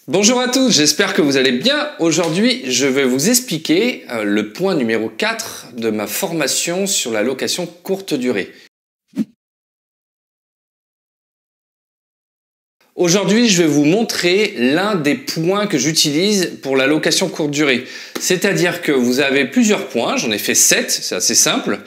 Bonjour à tous, j'espère que vous allez bien. Aujourd'hui, je vais vous expliquer le point numéro 4 de ma formation sur la location courte durée. Aujourd'hui, je vais vous montrer l'un des points que j'utilise pour la location courte durée. C'est-à-dire que vous avez plusieurs points, j'en ai fait 7, c'est assez simple.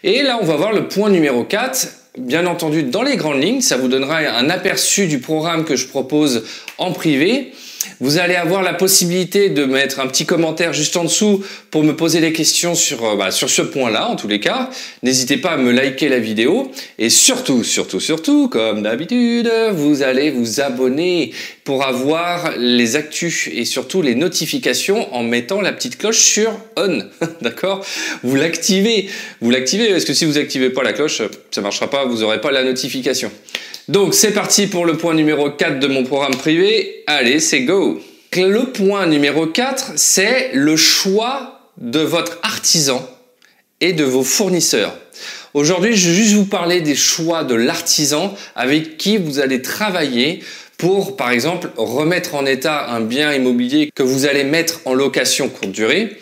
Et là, on va voir le point numéro 4. Bien entendu, dans les grandes lignes, ça vous donnera un aperçu du programme que je propose en privé. Vous allez avoir la possibilité de mettre un petit commentaire juste en dessous pour me poser des questions sur ce point-là, en tous les cas. N'hésitez pas à me liker la vidéo. Et surtout, comme d'habitude, vous allez vous abonner pour avoir les actus et surtout les notifications en mettant la petite cloche sur on. D'accord? Vous l'activez, parce que si vous n'activez pas la cloche, ça ne marchera pas, vous n'aurez pas la notification. Donc c'est parti pour le point numéro 4 de mon programme privé. Allez, c'est go! Le point numéro 4, c'est le choix de votre artisan et de vos fournisseurs. Aujourd'hui, je vais juste vous parler des choix de l'artisan avec qui vous allez travailler pour, par exemple, remettre en état un bien immobilier que vous allez mettre en location courte durée.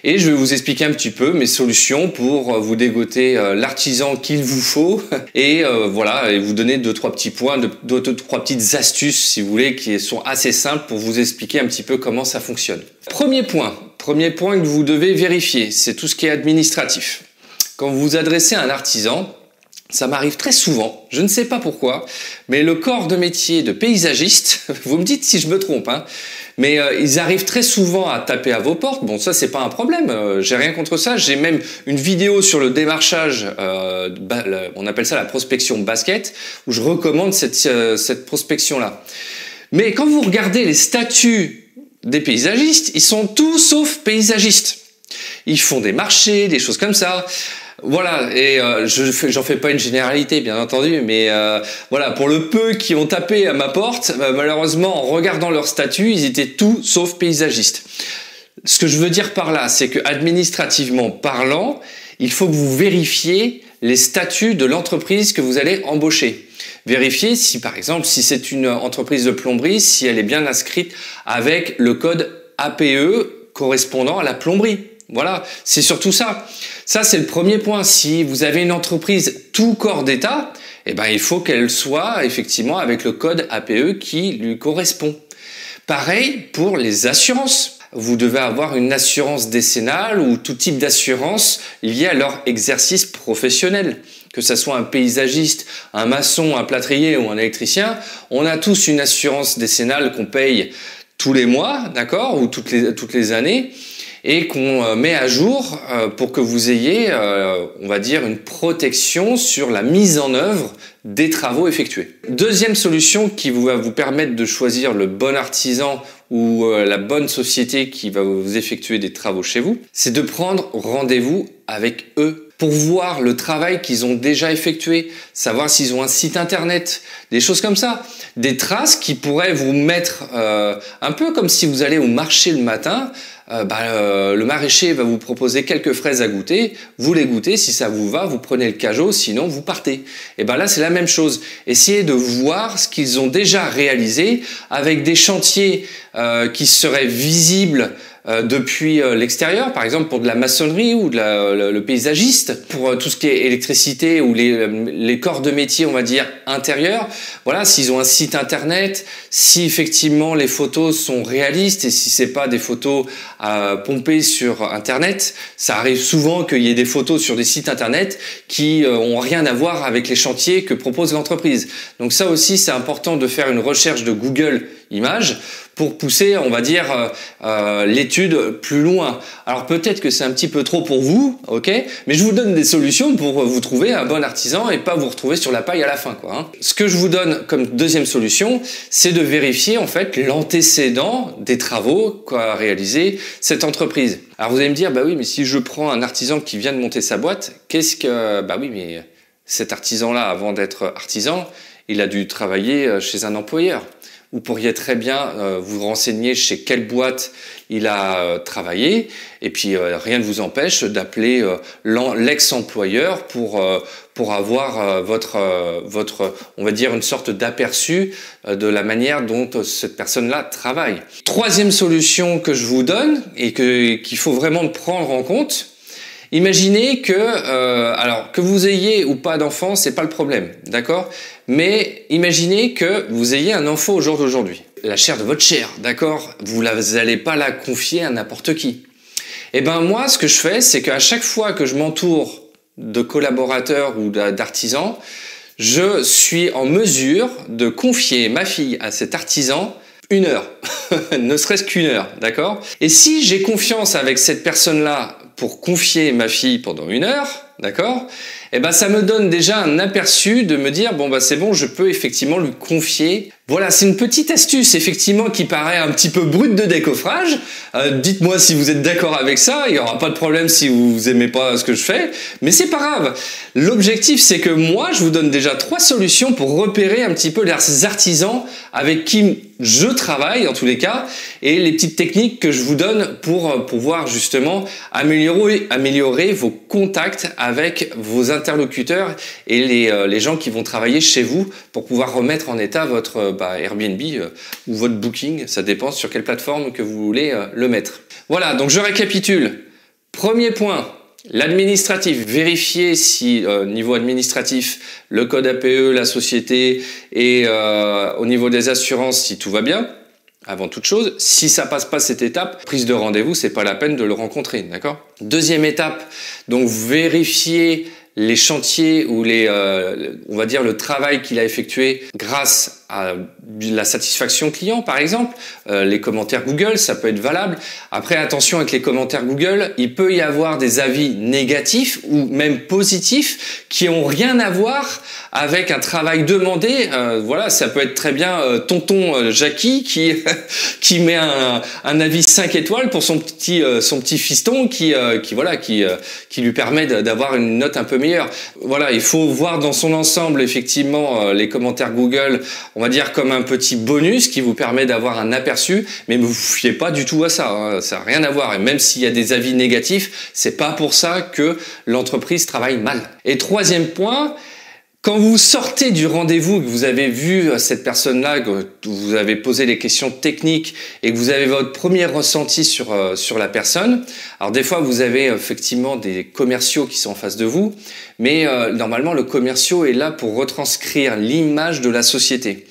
Et je vais vous expliquer un petit peu mes solutions pour vous dégoter l'artisan qu'il vous faut et voilà, et vous donner deux, trois petits points, deux, trois petites astuces si vous voulez qui sont assez simples pour vous expliquer un petit peu comment ça fonctionne. Premier point que vous devez vérifier, c'est tout ce qui est administratif. Quand vous vous adressez à un artisan, ça m'arrive très souvent, je ne sais pas pourquoi, mais le corps de métier de paysagiste, vous me dites si je me trompe, hein, mais ils arrivent très souvent à taper à vos portes. Bon, ça, c'est pas un problème, j'ai rien contre ça. J'ai même une vidéo sur le démarchage, on appelle ça la prospection basket, où je recommande cette prospection-là. Mais quand vous regardez les statuts des paysagistes, ils sont tout sauf paysagistes. Ils font des marchés, des choses comme ça. Voilà, et j'en fais pas une généralité bien entendu, mais voilà, pour le peu qui ont tapé à ma porte, malheureusement en regardant leur statut, ils étaient tout sauf paysagistes. Ce que je veux dire par là, c'est que administrativement parlant, il faut que vous vérifiez les statuts de l'entreprise que vous allez embaucher. Vérifiez si par exemple, si c'est une entreprise de plomberie, si elle est bien inscrite avec le code APE correspondant à la plomberie. Voilà, c'est surtout ça. Ça, c'est le premier point. Si vous avez une entreprise tout corps d'État, eh ben, il faut qu'elle soit effectivement avec le code APE qui lui correspond. Pareil pour les assurances. Vous devez avoir une assurance décennale ou tout type d'assurance liée à leur exercice professionnel. Que ce soit un paysagiste, un maçon, un plâtrier ou un électricien, on a tous une assurance décennale qu'on paye tous les mois, d'accord, ou toutes les années, et qu'on met à jour pour que vous ayez, on va dire, une protection sur la mise en œuvre des travaux effectués. Deuxième solution qui va vous permettre de choisir le bon artisan ou la bonne société qui va vous effectuer des travaux chez vous, c'est de prendre rendez-vous avec eux pour voir le travail qu'ils ont déjà effectué, savoir s'ils ont un site internet, des choses comme ça, des traces qui pourraient vous mettre un peu comme si vous allez au marché le matin. Le maraîcher va vous proposer quelques fraises à goûter, vous les goûtez, si ça vous va, vous prenez le cajot, sinon vous partez. Et là c'est la même chose, essayez de voir ce qu'ils ont déjà réalisé avec des chantiers qui seraient visibles depuis l'extérieur, par exemple pour de la maçonnerie ou le paysagiste, pour tout ce qui est électricité ou les corps de métier, on va dire, intérieurs. Voilà, s'ils ont un site internet, si effectivement les photos sont réalistes et si c'est pas des photos pompées sur internet. Ça arrive souvent qu'il y ait des photos sur des sites internet qui ont rien à voir avec les chantiers que propose l'entreprise. Donc ça aussi, c'est important de faire une recherche de Google Images pour pousser, on va dire, l'étude plus loin. Alors peut-être que c'est un petit peu trop pour vous, ok, mais je vous donne des solutions pour vous trouver un bon artisan et pas vous retrouver sur la paille à la fin, quoi, hein. Ce que je vous donne comme deuxième solution, c'est de vérifier en fait l'antécédent des travaux qu'a réalisé cette entreprise. Alors vous allez me dire, bah oui, mais si je prends un artisan qui vient de monter sa boîte, bah oui, mais cet artisan-là, avant d'être artisan, il a dû travailler chez un employeur. vous pourriez très bien vous renseigner chez quelle boîte il a travaillé, et puis rien ne vous empêche d'appeler l'ex-employeur pour avoir on va dire, une sorte d'aperçu de la manière dont cette personne-là travaille. Troisième solution que je vous donne et qu'il faut vraiment prendre en compte. Imaginez que, alors que vous ayez ou pas d'enfant, c'est pas le problème, d'accord? Mais imaginez que vous ayez un enfant au jour d'aujourd'hui, la chair de votre chair, d'accord? Vous n'allez pas la confier à n'importe qui. Eh ben moi, ce que je fais, c'est qu'à chaque fois que je m'entoure de collaborateurs ou d'artisans, je suis en mesure de confier ma fille à cet artisan 1 heure, ne serait-ce qu'1 heure, d'accord? Et si j'ai confiance avec cette personne-là pour confier ma fille pendant 1 heure, d'accord? Eh ben ça me donne déjà un aperçu de me dire bon bah c'est bon, je peux effectivement lui confier. Voilà, c'est une petite astuce effectivement qui paraît un petit peu brute de décoffrage. Dites-moi si vous êtes d'accord avec ça, il n'y aura pas de problème si vous aimez pas ce que je fais, mais c'est pas grave. L'objectif c'est que moi je vous donne déjà 3 solutions pour repérer un petit peu les artisans avec qui je travaille en tous les cas, et les petites techniques que je vous donne pour pouvoir justement améliorer vos contacts avec vos interlocuteurs et les gens qui vont travailler chez vous pour pouvoir remettre en état votre Airbnb ou votre Booking, ça dépend sur quelle plateforme que vous voulez le mettre. Voilà, donc je récapitule. Premier point, l'administratif. Vérifiez si niveau administratif, le code APE, la société et au niveau des assurances, si tout va bien. Avant toute chose, si ça passe pas cette étape, prise de rendez-vous, c'est pas la peine de le rencontrer, d'accord? Deuxième étape, donc vérifiez les chantiers ou on va dire le travail qu'il a effectué grâce à la satisfaction client, par exemple. Les commentaires Google, ça peut être valable. Après, attention avec les commentaires Google, il peut y avoir des avis négatifs ou même positifs qui ont rien à voir avec un travail demandé. Voilà, ça peut être très bien tonton Jackie qui met un avis 5 étoiles pour son petit fiston qui lui permet d'avoir une note un peu meilleure. Voilà, il faut voir dans son ensemble effectivement les commentaires Google, on va dire comme un petit bonus qui vous permet d'avoir un aperçu, mais ne vous fiez pas du tout à ça, hein, ça n'a rien à voir. Et même s'il y a des avis négatifs, c'est pas pour ça que l'entreprise travaille mal. Et troisième point, quand vous sortez du rendez-vous, que vous avez vu cette personne-là, que vous avez posé les questions techniques et que vous avez votre premier ressenti sur la personne, alors des fois vous avez effectivement des commerciaux qui sont en face de vous, mais normalement le commercial est là pour retranscrire l'image de la société.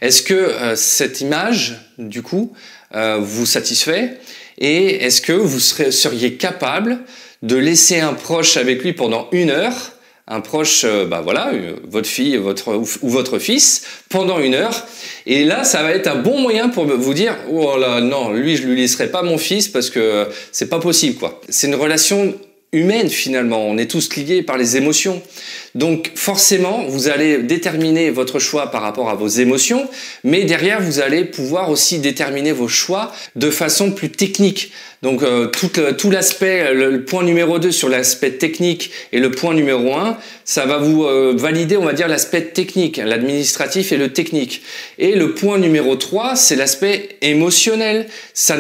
Est-ce que cette image, du coup, vous satisfait et est-ce que vous seriez capable de laisser un proche avec lui pendant 1 heure, un proche, votre fille ou votre fils, pendant 1 heure. Et là, ça va être un bon moyen pour vous dire, oh là, non, lui, je lui laisserai pas mon fils parce que c'est pas possible, quoi. C'est une relation humaine, finalement. On est tous liés par les émotions. Donc, forcément, vous allez déterminer votre choix par rapport à vos émotions, mais derrière, vous allez pouvoir aussi déterminer vos choix de façon plus technique. Donc, tout l'aspect, le point numéro 2 sur l'aspect technique et le point numéro 1, ça va vous valider, on va dire, l'aspect technique, l'administratif et le technique. Et le point numéro 3, c'est l'aspect émotionnel. Ça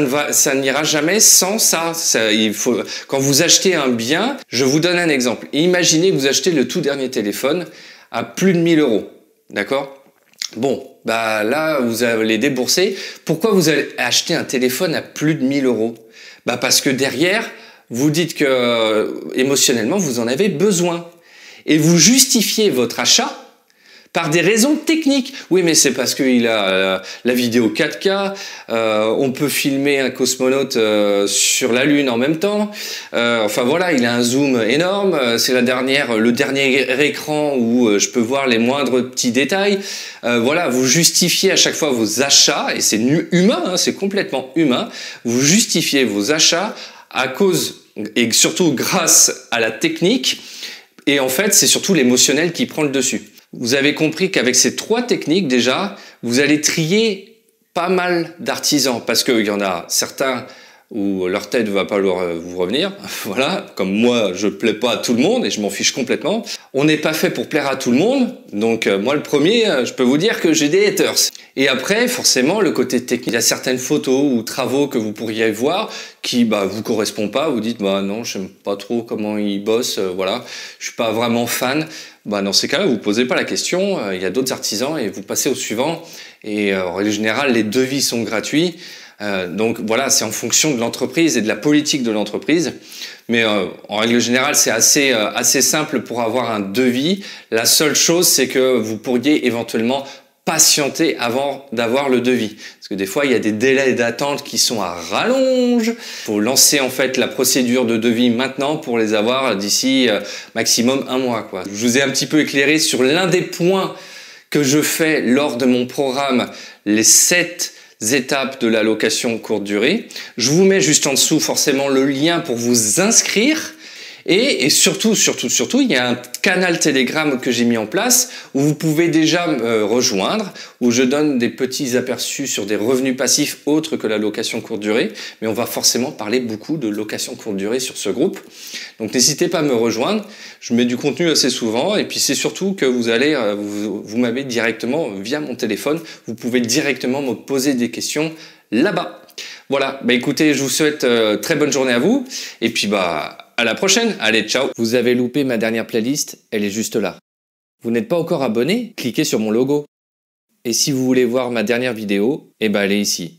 n'ira jamais sans ça. Quand vous achetez un bien, je vous donne un exemple. Imaginez que vous achetez le tout dernier téléphone à plus de 1 000 €. D'accord? Bon, bah là, vous allez débourser. Pourquoi vous allez acheter un téléphone à plus de 1 000 €? Bah parce que derrière, vous dites que émotionnellement, vous en avez besoin. Et vous justifiez votre achat par des raisons techniques. Oui, mais c'est parce qu'il a la vidéo 4K, on peut filmer un cosmonaute sur la Lune en même temps. Enfin voilà, il a un zoom énorme. C'est le dernier écran où je peux voir les moindres petits détails. Voilà, vous justifiez à chaque fois vos achats, et c'est humain, hein, c'est complètement humain. Vous justifiez vos achats à cause, et surtout grâce à la technique. Et en fait, c'est surtout l'émotionnel qui prend le dessus. Vous avez compris qu'avec ces 3 techniques, déjà, vous allez trier pas mal d'artisans parce qu'il y en a certains, où leur tête va pas vous revenir. Voilà, comme moi, je plais pas à tout le monde et je m'en fiche complètement. On n'est pas fait pour plaire à tout le monde, donc moi le premier, je peux vous dire que j'ai des haters. Et après, forcément, le côté technique, il y a certaines photos ou travaux que vous pourriez voir qui vous correspondent pas. Vous dites non, j'aime pas trop comment ils bossent, voilà, je suis pas vraiment fan. Dans ces cas-là, vous posez pas la question. Il y a d'autres artisans et vous passez au suivant. Et en règle générale, les devis sont gratuits. Donc voilà, c'est en fonction de l'entreprise et de la politique de l'entreprise. Mais en règle générale, c'est assez simple pour avoir un devis. La seule chose, c'est que vous pourriez éventuellement patienter avant d'avoir le devis. Parce que des fois, il y a des délais d'attente qui sont à rallonge. Il faut lancer en fait la procédure de devis maintenant pour les avoir d'ici maximum 1 mois, quoi. Je vous ai un petit peu éclairé sur l'un des points que je fais lors de mon programme, les 7 étapes de la location courte durée. Je vous mets juste en dessous forcément le lien pour vous inscrire. Et surtout, il y a un canal Telegram que j'ai mis en place où vous pouvez déjà me rejoindre, où je donne des petits aperçus sur des revenus passifs autres que la location courte durée. Mais on va forcément parler beaucoup de location courte durée sur ce groupe. Donc n'hésitez pas à me rejoindre. Je mets du contenu assez souvent et puis c'est surtout que vous m'avez directement via mon téléphone. Vous pouvez directement me poser des questions là-bas. Voilà, écoutez, je vous souhaite très bonne journée à vous et puis à la prochaine. Allez, ciao. Vous avez loupé ma dernière playlist, elle est juste là. Vous n'êtes pas encore abonné? Cliquez sur mon logo. Et si vous voulez voir ma dernière vidéo, elle est ici.